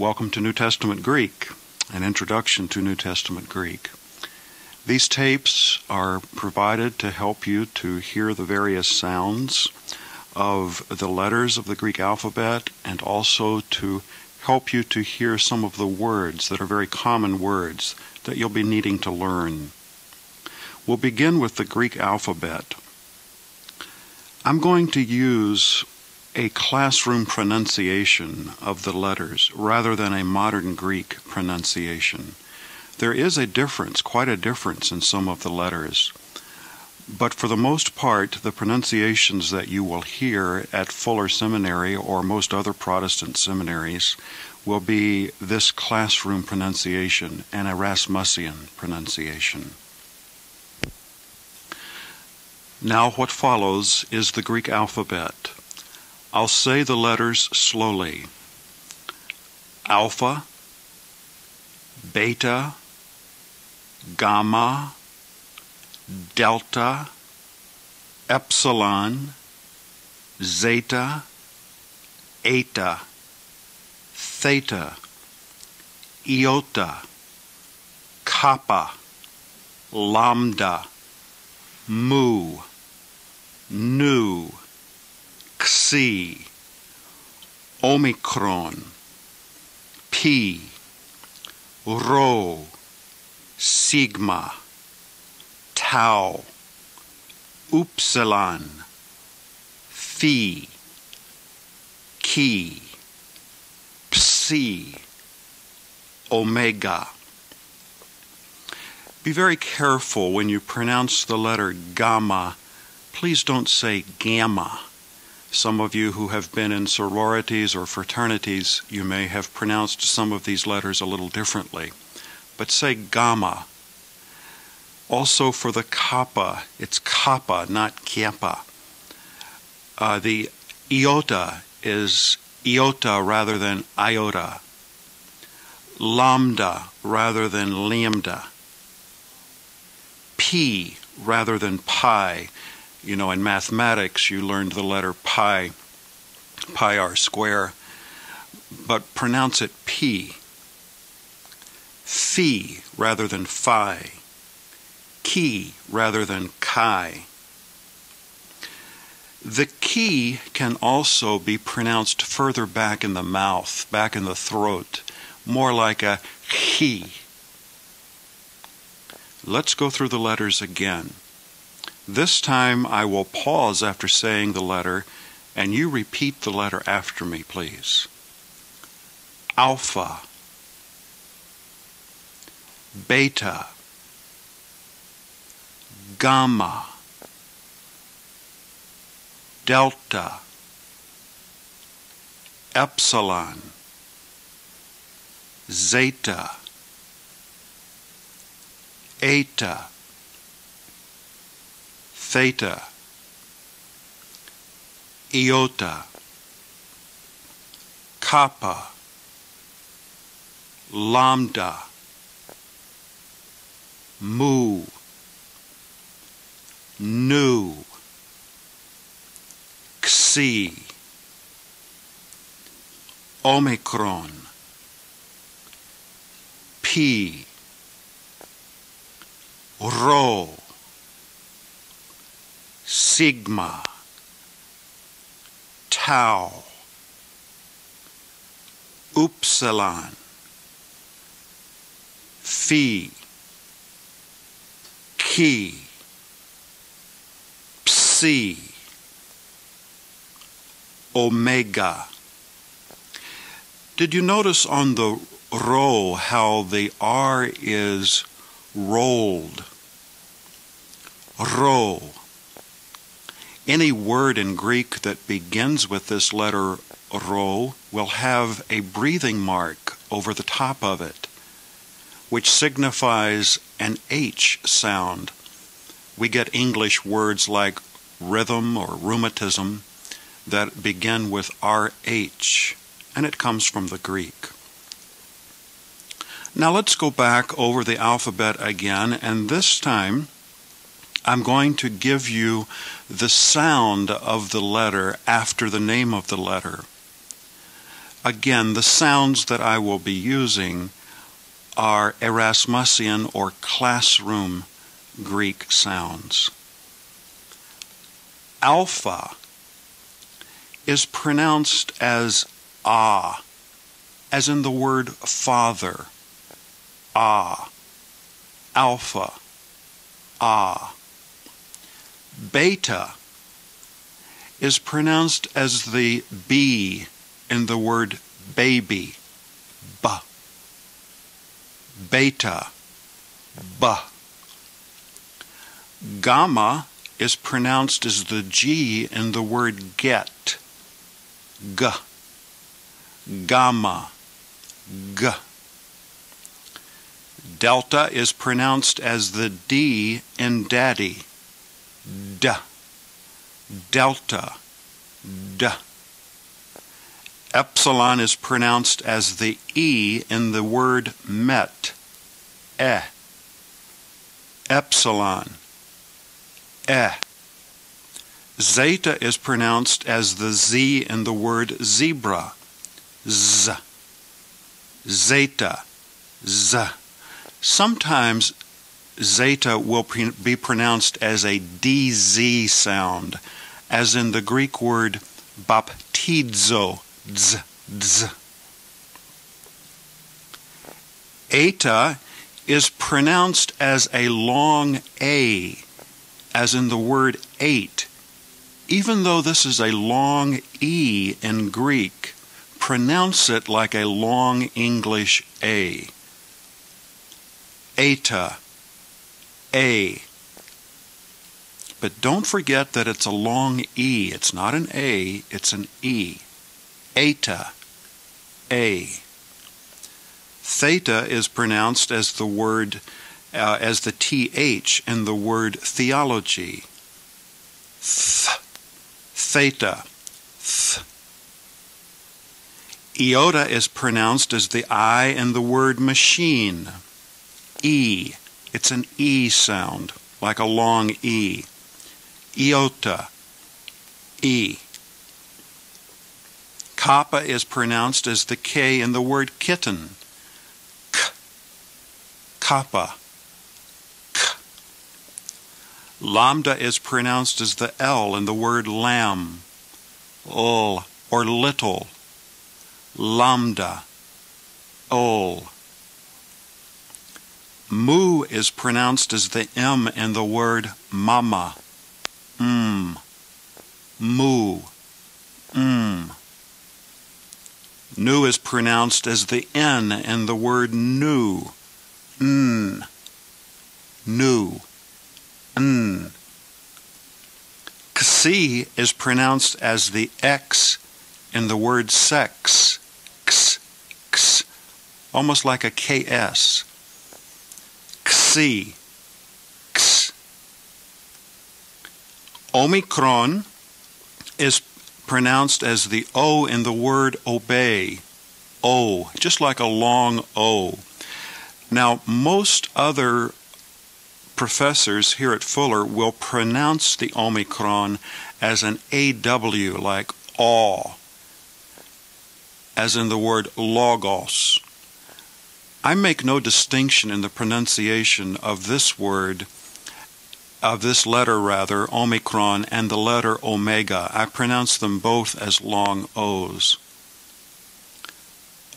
Welcome to New Testament Greek, an introduction to New Testament Greek. These tapes are provided to help you to hear the various sounds of the letters of the Greek alphabet and also to help you to hear some of the words that are very common words that you'll be needing to learn. We'll begin with the Greek alphabet. I'm going to use a classroom pronunciation of the letters rather than a modern Greek pronunciation. There is a difference, quite a difference in some of the letters, but for the most part, the pronunciations that you will hear at Fuller Seminary or most other Protestant seminaries will be this classroom pronunciation, an Erasmusian pronunciation. Now what follows is the Greek alphabet. I'll say the letters slowly. Alpha, beta, gamma, delta, epsilon, zeta, eta, theta, iota, kappa, lambda, mu, nu, xi, omicron, pi, rho, sigma, tau, upsilon, phi, chi, psi, omega. Be very careful when you pronounce the letter gamma. Please don't say gamma. Some of you who have been in sororities or fraternities, you may have pronounced some of these letters a little differently. But say gamma. Also for the kappa, it's kappa, not kappa. The iota is iota rather than iota. Lambda rather than lambda. Pi rather than pi. You know, in mathematics, you learned the letter pi, pi r square, but pronounce it pi. Phi rather than phi. Chi rather than chi. The chi can also be pronounced further back in the mouth, back in the throat, more like a chi. Let's go through the letters again. This time I will pause after saying the letter, and you repeat the letter after me, please. Alpha, beta, gamma, delta, epsilon, zeta, eta, theta, iota, kappa, lambda, mu, nu, xi, omicron, pi, rho, sigma, tau, upsilon, phi, chi, psi, omega. Did you notice on the rho how the R is rolled? Rho. Any word in Greek that begins with this letter rho will have a breathing mark over the top of it, which signifies an H sound. We get English words like rhythm or rheumatism that begin with RH, and it comes from the Greek. Now let's go back over the alphabet again, and this time I'm going to give you the sound of the letter after the name of the letter. Again, the sounds that I will be using are Erasmusian or classroom Greek sounds. Alpha is pronounced as ah, as in the word father. Ah. Alpha. Ah. Beta is pronounced as the B in the word baby. Ba. Beta. Ba. Gamma is pronounced as the G in the word get. G. Gamma. G. Delta is pronounced as the D in daddy. D. Delta. D. Epsilon is pronounced as the E in the word met. E. Epsilon. E. Zeta is pronounced as the Z in the word zebra. Z. Zeta. Z. Sometimes zeta will be pronounced as a DZ sound, as in the Greek word baptizo. Z. Z. Eta is pronounced as a long A, as in the word eight. Even though this is a long E in Greek, pronounce it like a long English A. Eta. A. But don't forget that it's a long E. It's not an A, it's an E. Eta. A. Theta is pronounced as the word, as the TH in the word theology. Theta. Th. Iota is pronounced as the I in the word machine. E. It's an E sound, like a long E. Iota. E. Kappa is pronounced as the K in the word kitten. K. Kappa. K. Lambda is pronounced as the L in the word lamb. L, or little. Lambda. Ol. Mu is pronounced as the M in the word mama. Mu. Nu is pronounced as the N in the word new. New. Xi is pronounced as the X in the word sex. X, x, almost like a KS. Xi. X. Omicron is pronounced as the O in the word obey. O, just like a long O. Now, most other professors here at Fuller will pronounce the Omicron as an AW, like awe, as in the word logos. I make no distinction in the pronunciation of this word, of this letter rather, Omicron, and the letter Omega. I pronounce them both as long O's.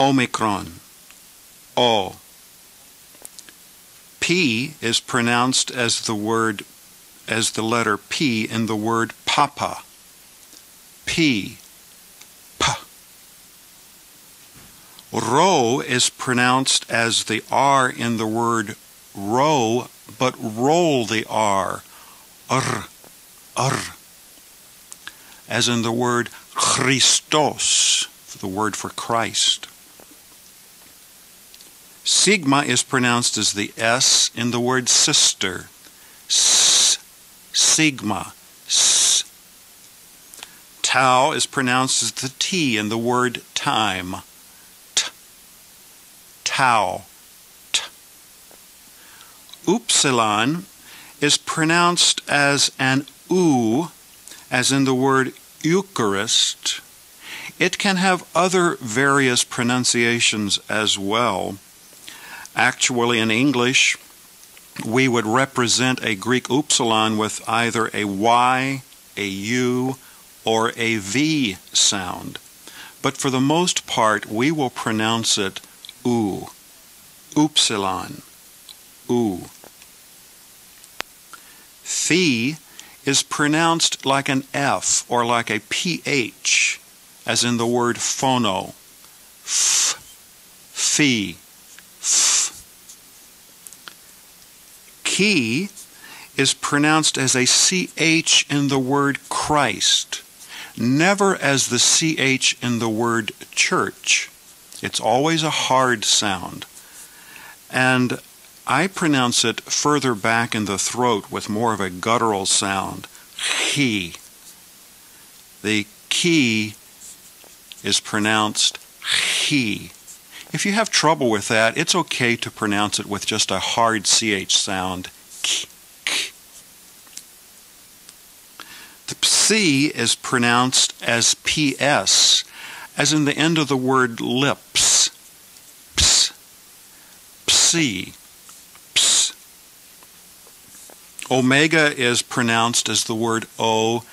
Omicron. O. P is pronounced as the letter P in the word papa. P. P. Rho is pronounced as the R in the word row, but roll the R. R. As in the word Christos, the word for Christ. Sigma is pronounced as the S in the word sister. Sigma. S. Tau is pronounced as the T in the word time. Tau. T. Upsilon is pronounced as an U, as in the word Eucharist, It can have other various pronunciations as well. Actually, in English, we would represent a Greek upsilon with either a Y, a U, or a V sound. But for the most part, we will pronounce it U, upsilon, U. Phi is pronounced like an F or like a PH, as in the word phono. F, phi, f. Chi is pronounced as a CH in the word Christ, never as the CH in the word church. It's always a hard sound. And I pronounce it further back in the throat with more of a guttural sound. Chi. The chi is pronounced chi. If you have trouble with that, it's okay to pronounce it with just a hard CH sound. K, k. The psi is pronounced as PS, as in the end of the word lips. Ps, psi, ps. Omega is pronounced as the word O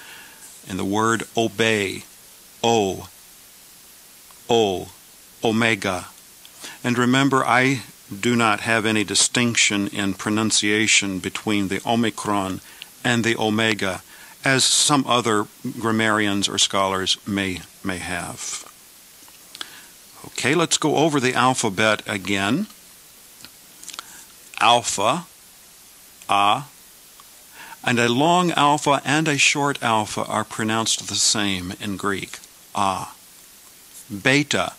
in the word obey. O, omega. And remember, I do not have any distinction in pronunciation between the omicron and the omega, as some other grammarians or scholars may have. Okay, let's go over the alphabet again. Alpha, A, and a long alpha and a short alpha are pronounced the same in Greek. A. Beta,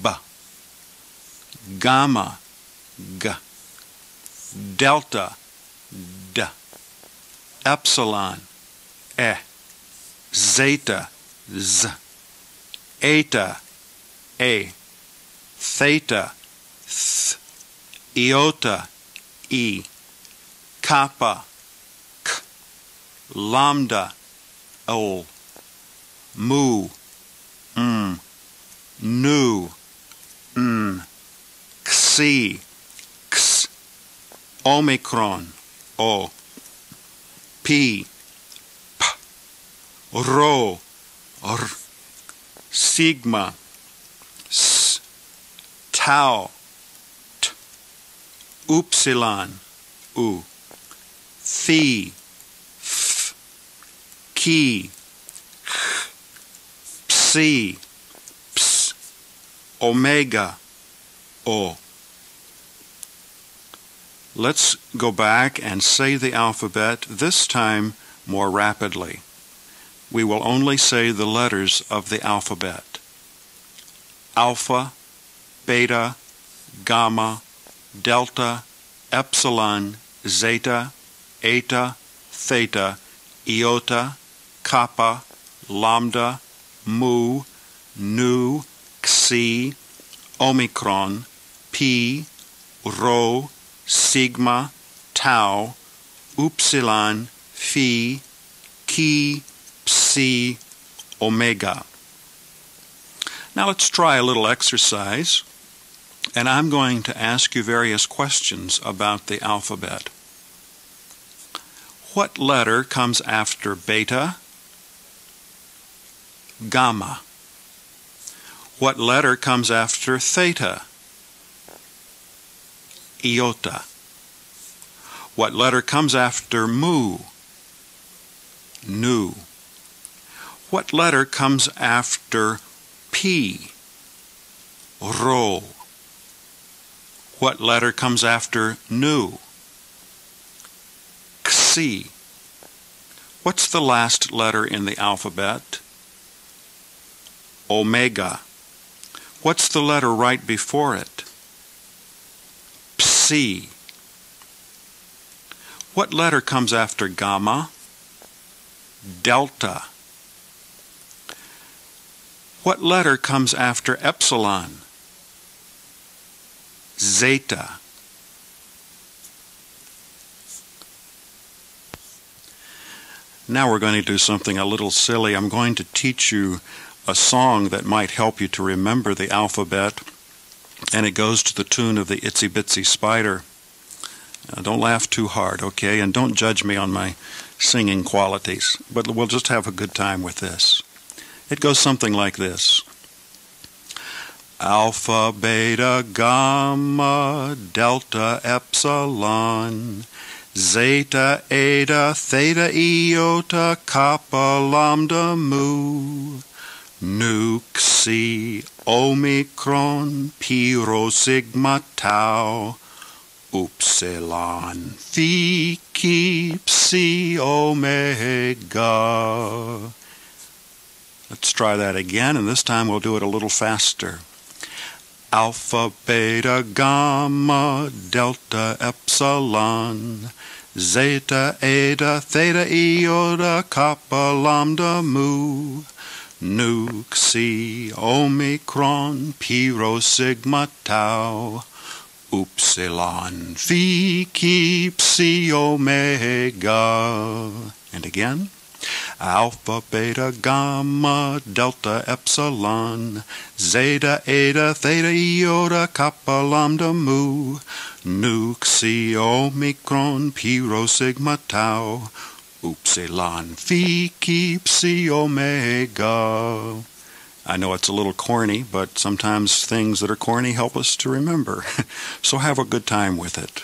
B. Gamma, G. Delta, D. Epsilon, E. Zeta, Z. Eta, A. Theta, Th. Iota, E. Kappa, K. Lambda, O. Mu, M. Nu, N. Xi, X. Omicron, O. P, P. Rho, R. Sigma, S. Tau, T. Upsilon, U. Phi, F. Chi, Ch. Psi, Ps. Omega, O. Let's go back and say the alphabet, this time more rapidly. We will only say the letters of the alphabet. Alpha, beta, gamma, delta, epsilon, zeta, eta, theta, iota, kappa, lambda, mu, nu, xi, omicron, pi, rho, sigma, tau, upsilon, phi, chi, psi, omega. Now let's try a little exercise, and I'm going to ask you various questions about the alphabet. What letter comes after beta? Gamma. What letter comes after theta? Iota. What letter comes after mu? Nu. What letter comes after pi? Rho. What letter comes after nu? Xi. What's the last letter in the alphabet? Omega. What's the letter right before it? Psi. What letter comes after gamma? Delta. What letter comes after epsilon? Zeta. Now we're going to do something a little silly. I'm going to teach you a song that might help you to remember the alphabet, and it goes to the tune of the Itsy Bitsy Spider. Don't laugh too hard, okay? And don't judge me on my singing qualities, but we'll just have a good time with this. It goes something like this. Alpha, beta, gamma, delta, epsilon, zeta, eta, theta, iota, kappa, lambda, mu, nu, xi, omicron, pi, rho, sigma, tau, upsilon, phi, chi, psi, omega. Let's try that again, and this time we'll do it a little faster. Alpha, beta, gamma, delta, epsilon, zeta, eta, theta, iota, kappa, lambda, mu, nu, xi, omicron, pi, rho, sigma, tau, upsilon, phi, chi, psi, omega. And again. Alpha, beta, gamma, delta, epsilon, zeta, eta, theta, iota, kappa, lambda, mu, nu, xi, omicron, pi, rho, sigma, tau, upsilon, phi, chi, psi, omega. I know it's a little corny, but sometimes things that are corny help us to remember. So have a good time with it.